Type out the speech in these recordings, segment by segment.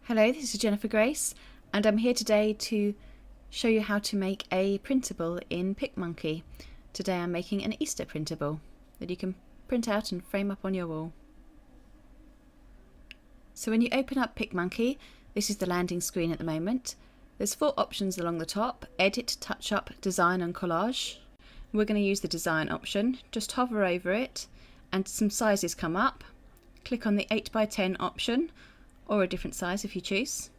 Hello, this is Jennifer Grace, and I'm here today to show you how to make a printable in PicMonkey. Today I'm making an Easter printable that you can print out and frame up on your wall. So when you open up PicMonkey, this is the landing screen at the moment. There's 4 options along the top: Edit, Touch Up, Design and Collage. We're going to use the Design option. Just hover over it and some sizes come up. Click on the 8x10 option, or a different size if you choose.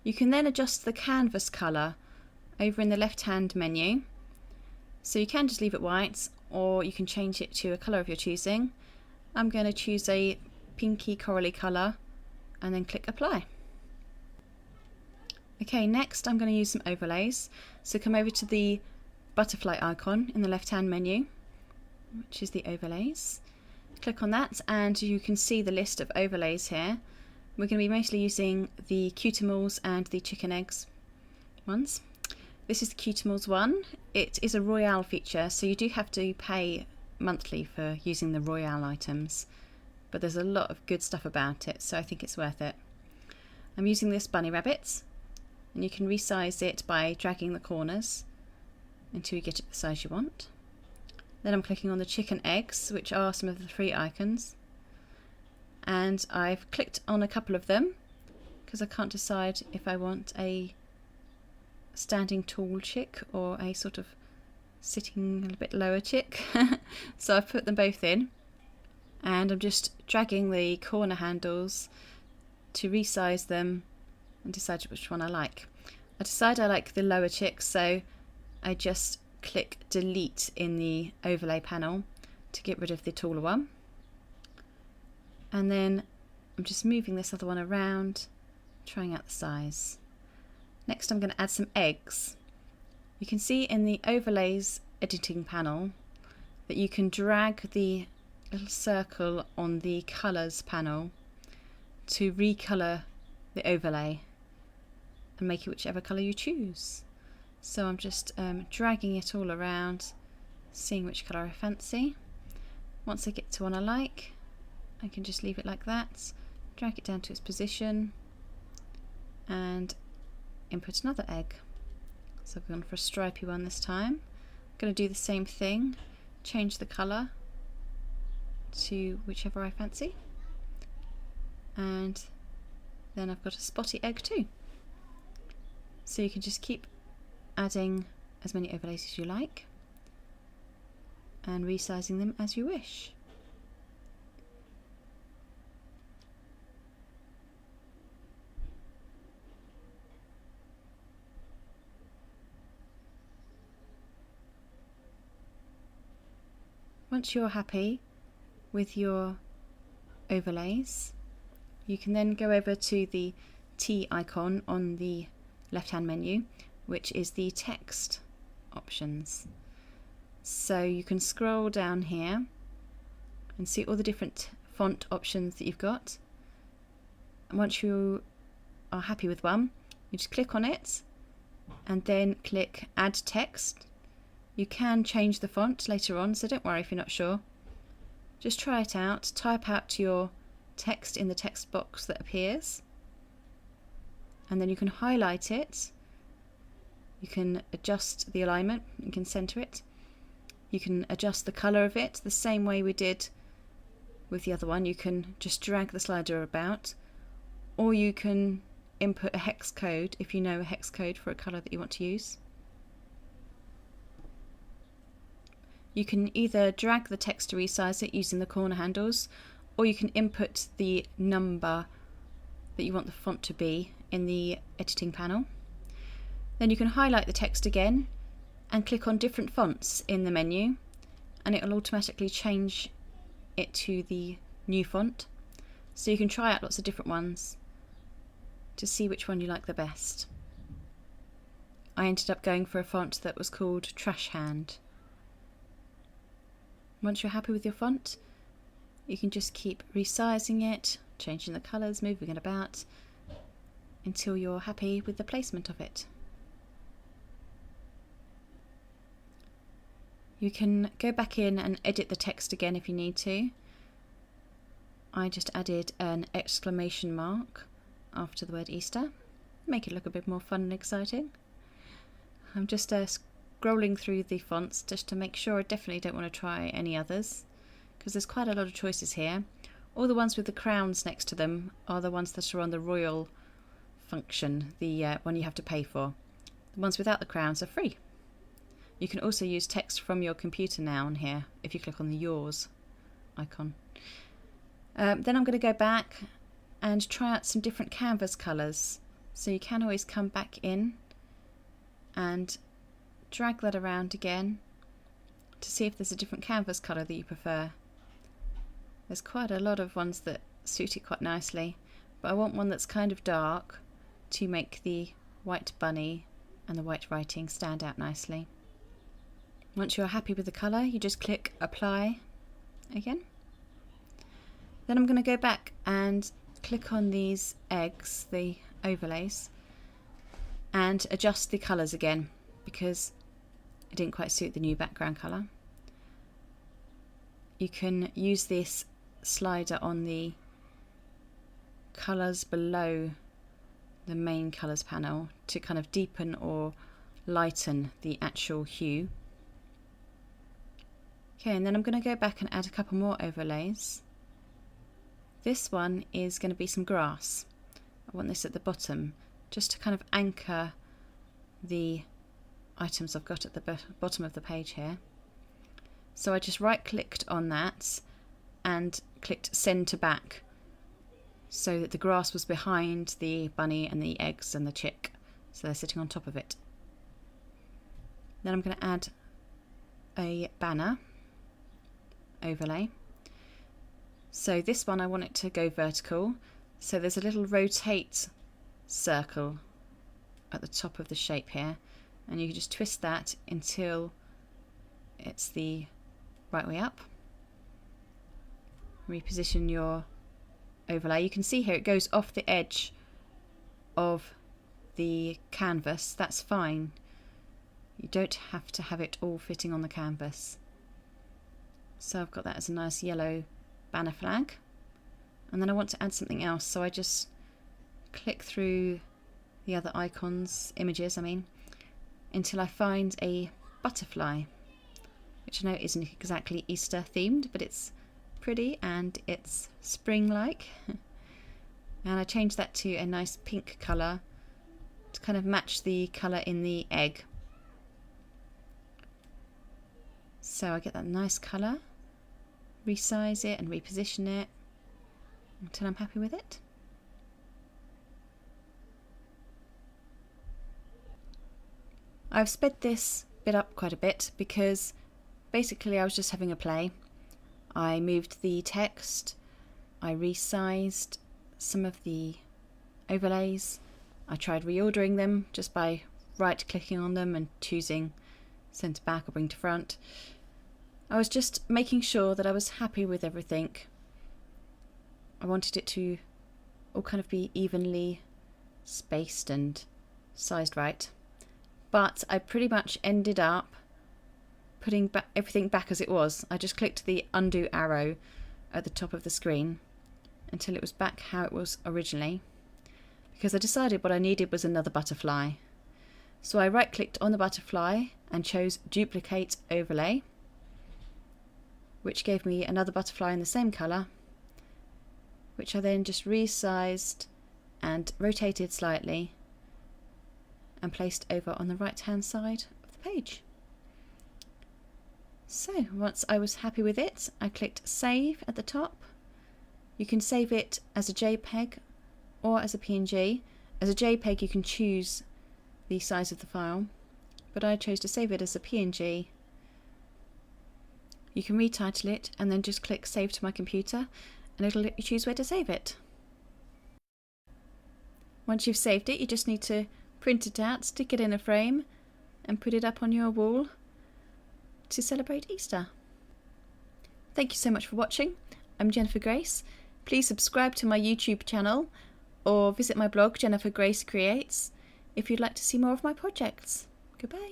You can then adjust the canvas colour over in the left hand menu. So you can just leave it white, or you can change it to a colour of your choosing. I'm going to choose a pinky corally colour and then click apply. Okay, next I'm going to use some overlays. So come over to the butterfly icon in the left hand menu, which is the overlays. Click on that and you can see the list of overlays here. We're going to be mostly using the cutimals and the chicken eggs ones. This is the cutimals one. It is a Royale feature, so you do have to pay monthly for using the Royale items, but there's a lot of good stuff about it, so I think it's worth it. I'm using this bunny rabbit, and you can resize it by dragging the corners until you get it the size you want. Then I'm clicking on the chicken eggs, which are some of the 3 icons. And I've clicked on a couple of them because I can't decide if I want a standing tall chick or a sort of sitting a little bit lower chick. So I've put them both in, and I'm just dragging the corner handles to resize them and decide which one I like. I decide I like the lower chick, so I just click delete in the overlay panel to get rid of the taller one. And then I'm just moving this other one around, trying out the size. Next I'm going to add some eggs. You can see in the overlays editing panel that you can drag the little circle on the colours panel to recolour the overlay and make it whichever colour you choose. So I'm just dragging it all around, seeing which colour I fancy. Once I get to one I like, I can just leave it like that, drag it down to its position and input another egg. So I've gone for a stripy one this time. I'm going to do the same thing, change the colour to whichever I fancy, and then I've got a spotty egg too. So you can just keep adding as many overlays as you like and resizing them as you wish. Once you're happy with your overlays, you can then go over to the T icon on the left hand menu, which is the text options. So you can scroll down here and see all the different font options that you've got. And once you are happy with one, you just click on it and then click add text. You can change the font later on, so don't worry if you're not sure. Just try it out, type out your text in the text box that appears, and then you can highlight it. You can adjust the alignment, you can center it, you can adjust the color of it the same way we did with the other one. You can just drag the slider about, or you can input a hex code if you know a hex code for a color that you want to use. You can either drag the text to resize it using the corner handles, or you can input the number that you want the font to be in the editing panel. Then you can highlight the text again and click on different fonts in the menu, and it will automatically change it to the new font. So you can try out lots of different ones to see which one you like the best. I ended up going for a font that was called Trash Hand. Once you're happy with your font, you can just keep resizing it, changing the colours, moving it about until you're happy with the placement of it. You can go back in and edit the text again if you need to. I just added an exclamation mark after the word Easter. Make it look a bit more fun and exciting. I'm just scrolling through the fonts just to make sure. I definitely don't want to try any others because there's quite a lot of choices here. All the ones with the crowns next to them are the ones that are on the royal function, the one you have to pay for. The ones without the crowns are free. You can also use text from your computer now on here if you click on the Yours icon. Then I'm going to go back and try out some different canvas colours. So you can always come back in and drag that around again to see if there's a different canvas colour that you prefer. There's quite a lot of ones that suit it quite nicely, but I want one that's kind of dark to make the white bunny and the white writing stand out nicely. Once you're happy with the colour, you just click Apply again. Then I'm going to go back and click on these eggs, the overlays, and adjust the colours again because it didn't quite suit the new background colour. You can use this slider on the colours below the main colours panel to kind of deepen or lighten the actual hue. Okay, and then I'm going to go back and add a couple more overlays. This one is going to be some grass. I want this at the bottom just to kind of anchor the items I've got at the bottom of the page here. So I just right clicked on that and clicked send to back so that the grass was behind the bunny and the eggs and the chick, so they're sitting on top of it. Then I'm going to add a banner overlay. So this one I want it to go vertical, so there's a little rotate circle at the top of the shape here, and you can just twist that until it's the right way up. Reposition your overlay. You can see here it goes off the edge of the canvas. That's fine. You don't have to have it all fitting on the canvas. So I've got that as a nice yellow banner flag, and then I want to add something else, so I just click through the other icons, images I mean, until I find a butterfly, which I know isn't exactly Easter themed, but it's pretty and it's spring-like. And I changed that to a nice pink colour to kind of match the colour in the egg. So I get that nice colour, resize it and reposition it until I'm happy with it. I've sped this bit up quite a bit because basically I was just having a play. I moved the text, I resized some of the overlays, I tried reordering them just by right clicking on them and choosing send to back or bring to front. I was just making sure that I was happy with everything. I wanted it to all kind of be evenly spaced and sized right. But I pretty much ended up putting everything back as it was. I just clicked the undo arrow at the top of the screen until it was back how it was originally, because I decided what I needed was another butterfly. So I right clicked on the butterfly and chose duplicate overlay, which gave me another butterfly in the same colour, which I then just resized and rotated slightly and placed over on the right hand side of the page. So once I was happy with it, I clicked save at the top. You can save it as a JPEG or as a PNG. As a JPEG you can choose the size of the file, but I chose to save it as a PNG. You can retitle it and then just click save to my computer and it'll let you choose where to save it. Once you've saved it, you just need to print it out, stick it in a frame and put it up on your wall to celebrate Easter. Thank you so much for watching. I'm Jennifer Grace. Please subscribe to my YouTube channel or visit my blog Jennifer Grace Creates if you'd like to see more of my projects. Goodbye.